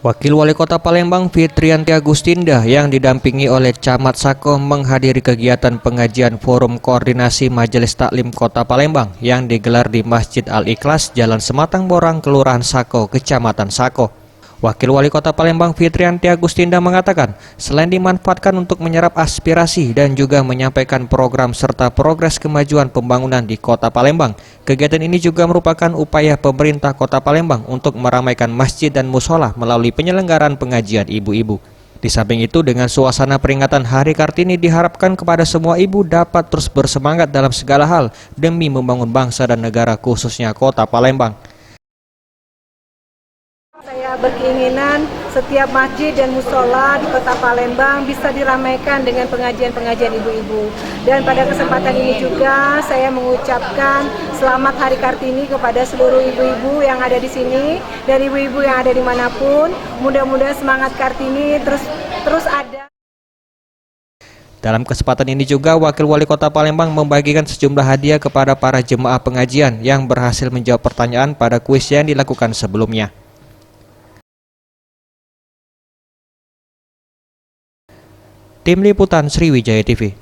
Wakil Wali Kota Palembang Fitriyanti Agustinda yang didampingi oleh Camat Sako menghadiri kegiatan pengajian Forum Koordinasi Majelis Taklim Kota Palembang yang digelar di Masjid Al-Ikhlas, Jalan Sematang Borang, Kelurahan Sako, Kecamatan Sako. Wakil Wali Kota Palembang Fitriyanti Agustinda mengatakan, selain dimanfaatkan untuk menyerap aspirasi dan juga menyampaikan program serta progres kemajuan pembangunan di Kota Palembang, kegiatan ini juga merupakan upaya pemerintah Kota Palembang untuk meramaikan masjid dan musola melalui penyelenggaraan pengajian ibu-ibu. Di samping itu, dengan suasana peringatan Hari Kartini diharapkan kepada semua ibu dapat terus bersemangat dalam segala hal demi membangun bangsa dan negara, khususnya Kota Palembang. Saya berkeinginan setiap masjid dan musola di Kota Palembang bisa diramaikan dengan pengajian-pengajian ibu-ibu. Dan pada kesempatan ini juga saya mengucapkan selamat Hari Kartini kepada seluruh ibu-ibu yang ada di sini dan ibu-ibu yang ada dimanapun. Mudah-mudahan semangat Kartini terus ada. Dalam kesempatan ini juga Wakil Wali Kota Palembang membagikan sejumlah hadiah kepada para jemaah pengajian yang berhasil menjawab pertanyaan pada kuis yang dilakukan sebelumnya. Tim Liputan Sriwijaya TV.